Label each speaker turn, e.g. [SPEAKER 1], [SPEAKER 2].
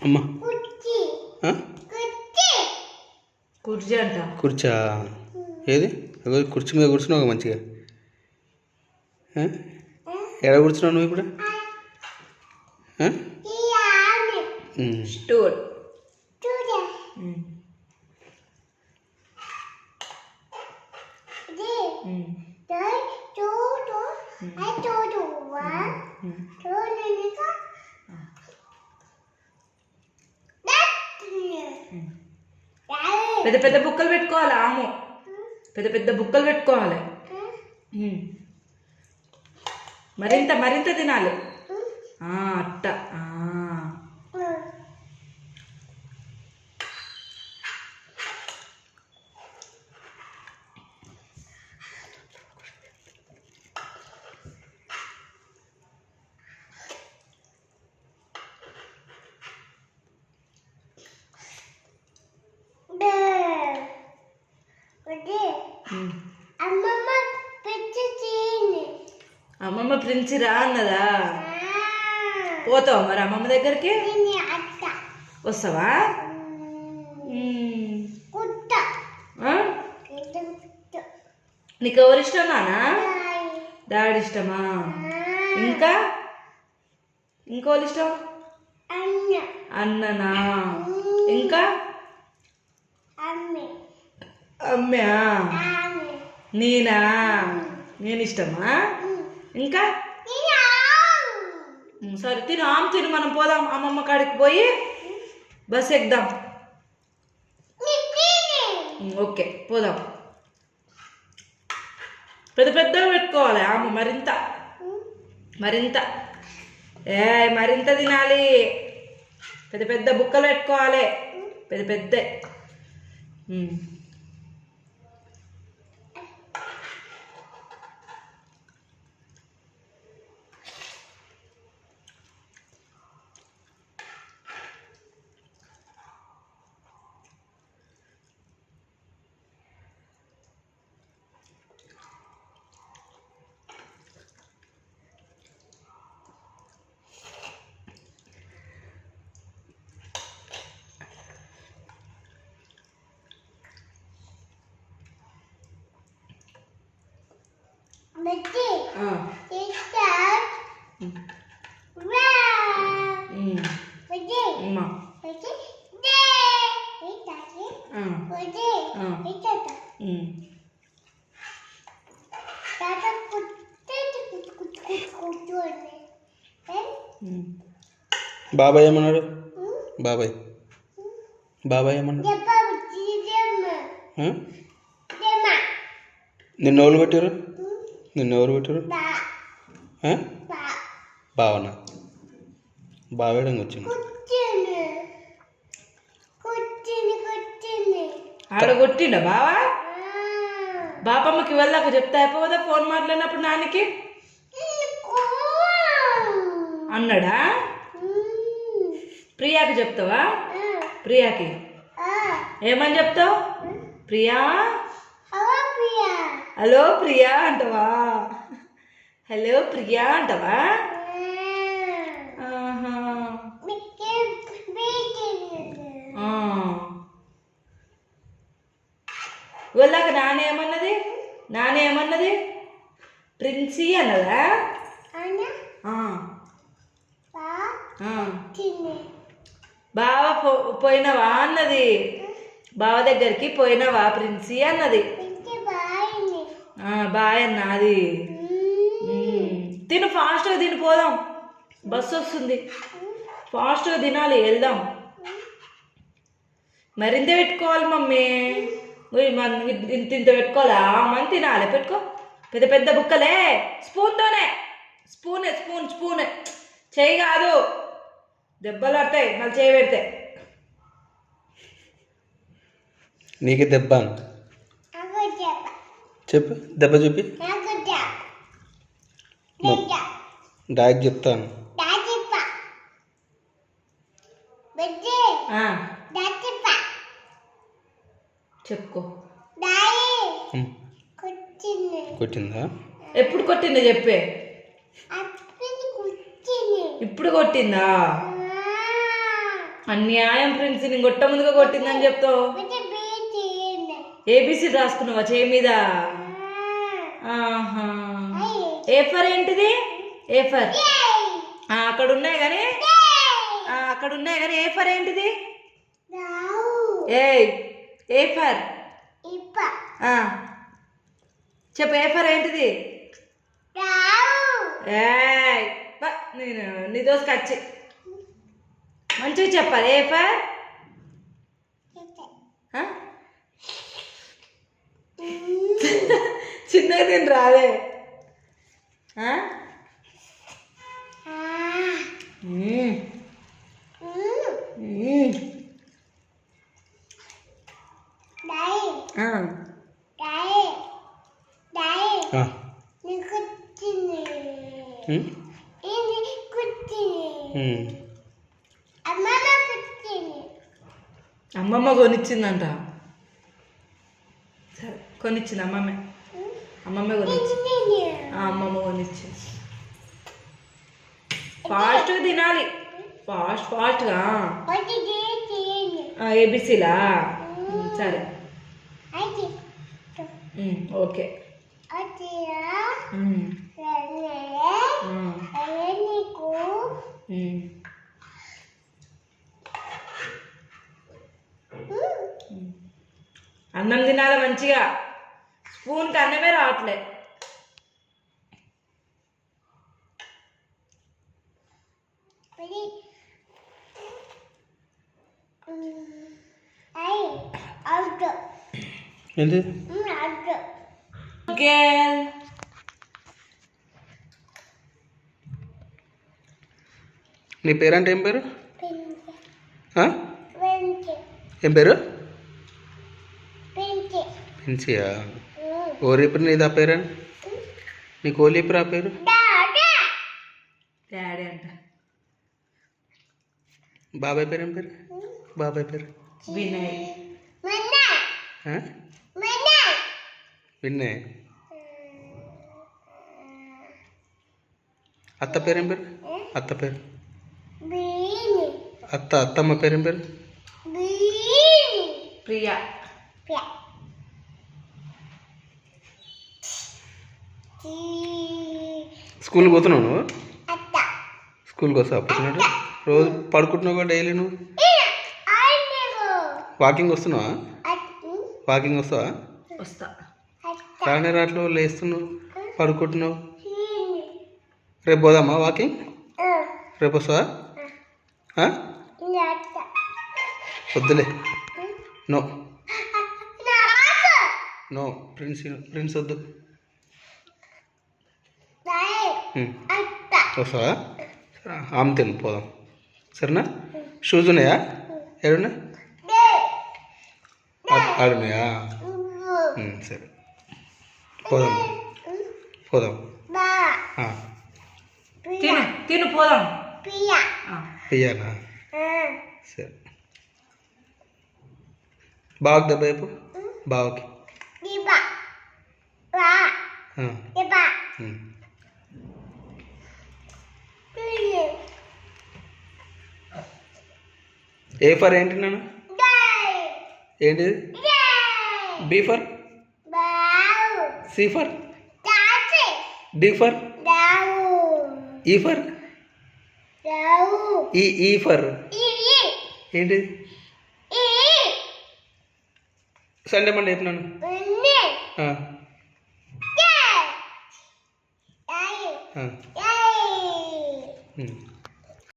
[SPEAKER 1] అమ్మా
[SPEAKER 2] కుర్చీ అంట.
[SPEAKER 1] కుర్చా ఏది కుర్చీ మీద కూర్చున్నావు మంచిగా. ఎక్కడ కూర్చున్నావు నువ్వు ఇప్పుడు?
[SPEAKER 2] స్టూల్. పెద్ద పెద్ద బుక్కలు పెట్టుకోవాలి. ఆము పెద్ద పెద్ద బుక్కలు పెట్టుకోవాలి. మరింత మరింత తినాలి. అట్ట. అమ్మమ్మ ప్రిన్సి రా అన్నదా? పోతావా మరి అమ్మమ్మ దగ్గరికి? వస్తావా? నీకు ఎవరు ఇష్టం నానా? డాడీ ఇష్టమా? ఇంకా ఇంకోళ్ళు ఇష్టం? అన్ననా? ఇంకా అమ్మా? నేనా? నేను ఇష్టమా? ఇంకా సరే తిను మనం పోదాం. అమ్మమ్మ కాడికి పోయి బస్ ఎక్కుదాం. ఓకే పోదాం. పెద్ద పెద్దగా పెట్టుకోవాలి. అమ్మ మరింత మరింత మరింత తినాలి. పెద్ద పెద్ద బుక్కలు పెట్టుకోవాలి. పెద్ద పెద్ద.
[SPEAKER 1] బాబాయ్ ఏమన్నాడు? బాబాయ్ ఏమన్నాడు? నిన్నెవరు పెట్టారు? బావనా? బావేడంగా వచ్చింది.
[SPEAKER 2] ఆడ కొట్టిండా బావా? బాపమ్మకి వెళ్ళాక చెప్తా అయిపోదా? ఫోన్ మాట్లాడినప్పుడు నాన్నకి అన్నాడా? ప్రియాకి చెప్తావా? ప్రియాకి ఏమని చెప్తావు? ప్రియా హలో ప్రియా అంటావా? హలో ప్రియా అంటావా? వెళ్ళాక నానేమన్నది? ప్రిన్సీ అన్నదా? బావ పోయినవా అన్నది. బావ దగ్గరికి పోయినవా ప్రిన్సీ అన్నది. బాయ్ అన్నది. తిను ఫాస్ట్గా తిని పోదాం. బస్సు వస్తుంది. ఫాస్ట్గా తినాలి. వెళ్దాం. మరింత పెట్టుకోవాలి మమ్మీ. ఇంత పెట్టుకోవాలా? మని తినాలి. పెట్టుకో. పెద్ద పెద్ద బుక్కలే. స్పూన్తోనే. స్పూనే చేయి కాదు. దెబ్బలు పడతాయి మళ్ళీ చేయి పెడితే.
[SPEAKER 1] నీకు దెబ్బ చెప్పు. దెబ్బ చూపి. డాడీకి చెప్తాను.
[SPEAKER 2] చెప్పుకో.
[SPEAKER 1] కొట్టిందా?
[SPEAKER 2] ఎప్పుడు కొట్టిందా చెప్పే. ఇప్పుడు కొట్టిందా? అన్యాయం ప్రిన్స్, నేను కొట్ట ముందుగా కొట్టిందని చెప్తావు. ఏబిసి రాసుకున్నావా చేయి మీద? ఆహా. ఏ ఫర్ ఏంటిది? ఏ ఫర్ అక్కడ ఉన్నాయి కానీ ఏ ఫర్ ఏంటిది? ఏ ఫర్ చెప్పు. ఏ ఫర్ ఏంటిది? నేను నీ దోశ కచ్చి మంచిగా చెప్పాలి. ఏ ఫర్ చిన్నగా తిని రాదే. అమ్మమ్మ కొనిచ్చిందంట. సరే కొనిచ్చింది అమ్మమ్మే కొనిచ్చింది. అమ్మమ్మ కొనిచ్చింది. ఫాస్ట్గా తినాలి, ఫాస్ట్గా. ఏబిసిలా? సరే ఓకే. అన్నం తినాలి మంచిగా, స్పూన్కి అన్నమే రావట్లే.
[SPEAKER 1] ఏంటి? నీ పేరంటే ఏం పేరు? ఏం పేరు? పెంచియా? ఓరు ఇప్పుడు నీది ఆ పేరు? నీకు ఓళ్ళు ఇప్పుడు ఆ పేరు?
[SPEAKER 2] డాడీ అంట.
[SPEAKER 1] బాబాయ్ పేరు ఏం పేరు? బాబాయ్ పేరు
[SPEAKER 2] వినయ్.
[SPEAKER 1] వినయ్. అత్త పేరు ఏం పేరు? అత్త పేరు? అత్తమ్మ పేరు ఏం పేరు?
[SPEAKER 2] ప్రియా.
[SPEAKER 1] స్కూల్కి పోతున్నావు నువ్వు? స్కూల్కి వస్తావు అప్పుడు? రోజు పడుకుంటున్నావు కదా డైలీ నువ్వు? వాకింగ్ వస్తున్నావా? వాకింగ్ వస్తావా?
[SPEAKER 2] వస్తా.
[SPEAKER 1] రానే రాట్లు లేస్తున్నావు, పడుకుంటున్నావు. రేపు పోదామా వాకింగ్? రేపు వస్తావా? వద్దులే. నో నో, ప్రిన్స్ వద్దు. వస్తావా? ఆమె తిను పోదాం. సరేనా? షూస్ ఉన్నాయా? ఏడున్నా? ఆడున్నాయా? సరే పోదాం పోదాం.
[SPEAKER 2] తిను పోదాం.
[SPEAKER 1] పియానా? సరే. బావకి దెబ్బ చెప్పు. బావకి. ఏ ఫర్ ఏంటి నాన్న? ఏంటిది? B for? C for? D for? E for? E for ఏంటిది? సండే మండే చెప్పినాను.